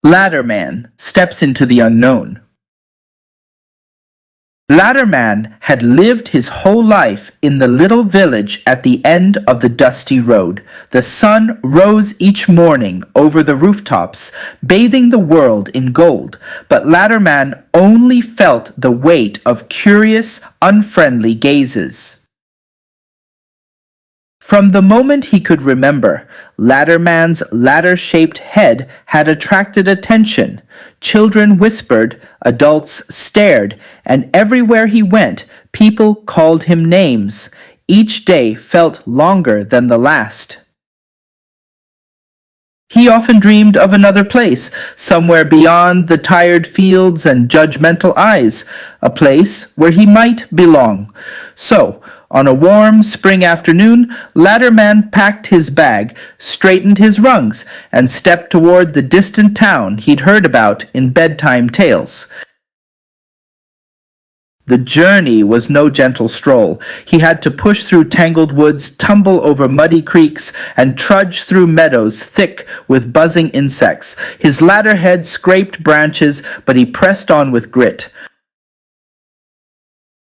Ladderman steps into the unknown. Ladderman had lived his whole life in the little village at the end of the dusty road. The sun rose each morning over the rooftops, bathing the world in gold, but Ladderman only felt the weight of curious, unfriendly gazes. From the moment he could remember, Ladderman's ladder-shaped head had attracted attention. Children whispered, adults stared, and everywhere he went, people called him names. Each day felt longer than the last. He often dreamed of another place, somewhere beyond the tired fields and judgmental eyes, a place where he might belong. So, on a warm spring afternoon, Ladderman packed his bag, straightened his rungs, and stepped toward the distant town he'd heard about in bedtime tales. The journey was no gentle stroll. He had to push through tangled woods, tumble over muddy creeks, and trudge through meadows thick with buzzing insects. His ladder head scraped branches, but he pressed on with grit.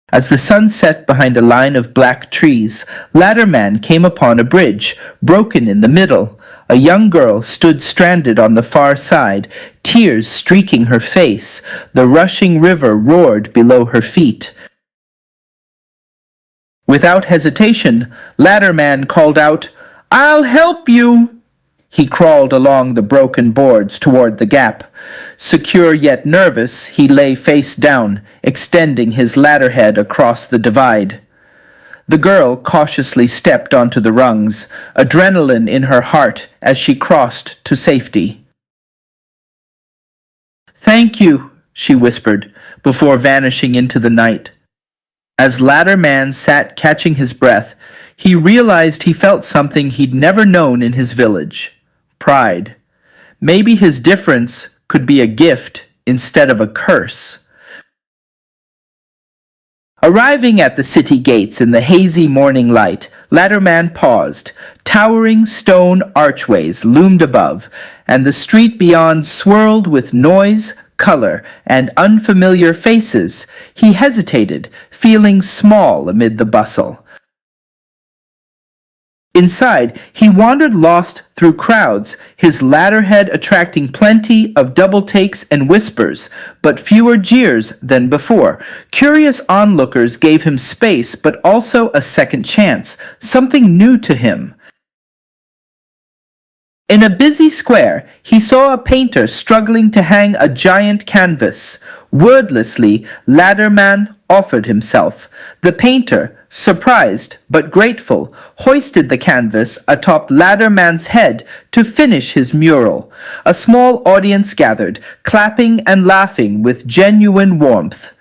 As the sun set behind a line of black trees, Ladderman came upon a bridge, broken in the middle. A young girl stood stranded on the far side, tears streaking her face. The rushing river roared below her feet. Without hesitation, Ladderman called out, "I'll help you!" He crawled along the broken boards toward the gap. Secure yet nervous, he lay face down, extending his ladder head across the divide. The girl cautiously stepped onto the rungs, adrenaline in her heart as she crossed to safety. "Thank you," she whispered, before vanishing into the night. As Ladderman sat catching his breath, he realized he felt something he'd never known in his village. Pride. Maybe his difference could be a gift instead of a curse. Arriving at the city gates in the hazy morning light, Ladderman paused. Towering stone archways loomed above, and the street beyond swirled with noise, color, and unfamiliar faces. He hesitated, feeling small amid the bustle. Inside, he wandered lost through crowds, his ladder head attracting plenty of double takes and whispers, but fewer jeers than before. Curious onlookers gave him space, but also a second chance, something new to him. In a busy square, he saw a painter struggling to hang a giant canvas. Wordlessly, Ladderman offered himself. The painter, surprised but grateful, hoisted the canvas atop Ladderman's head to finish his mural. A small audience gathered, clapping and laughing with genuine warmth.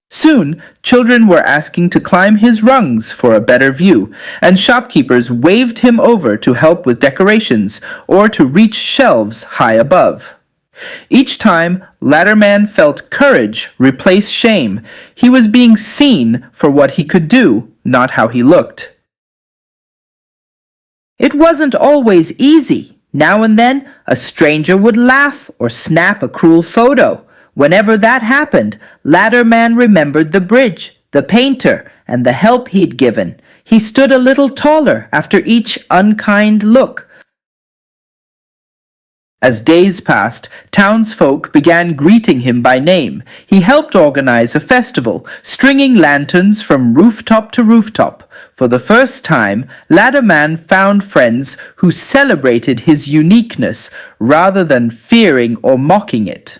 Soon, children were asking to climb his rungs for a better view, and shopkeepers waved him over to help with decorations or to reach shelves high above. Each time, Ladderman felt courage replace shame. He was being seen for what he could do, not how he looked. It wasn't always easy. Now and then, a stranger would laugh or snap a cruel photo. Whenever that happened, Ladderman remembered the bridge, the painter, and the help he'd given. He stood a little taller after each unkind look. As days passed, townsfolk began greeting him by name. He helped organize a festival, stringing lanterns from rooftop to rooftop. For the first time, Ladderman found friends who celebrated his uniqueness rather than fearing or mocking it.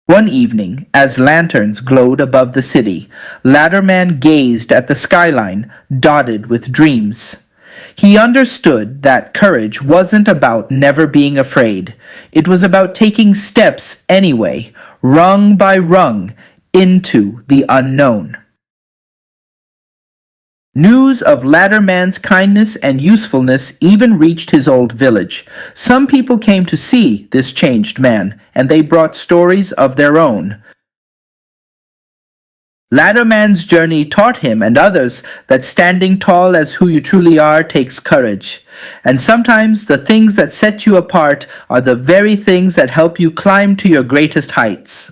One evening, as lanterns glowed above the city, Ladderman gazed at the skyline, dotted with dreams. He understood that courage wasn't about never being afraid. It was about taking steps anyway, rung by rung, into the unknown. News of Ladderman's kindness and usefulness even reached his old village. Some people came to see this changed man, and they brought stories of their own. Ladderman's journey taught him and others that standing tall as who you truly are takes courage. And sometimes the things that set you apart are the very things that help you climb to your greatest heights.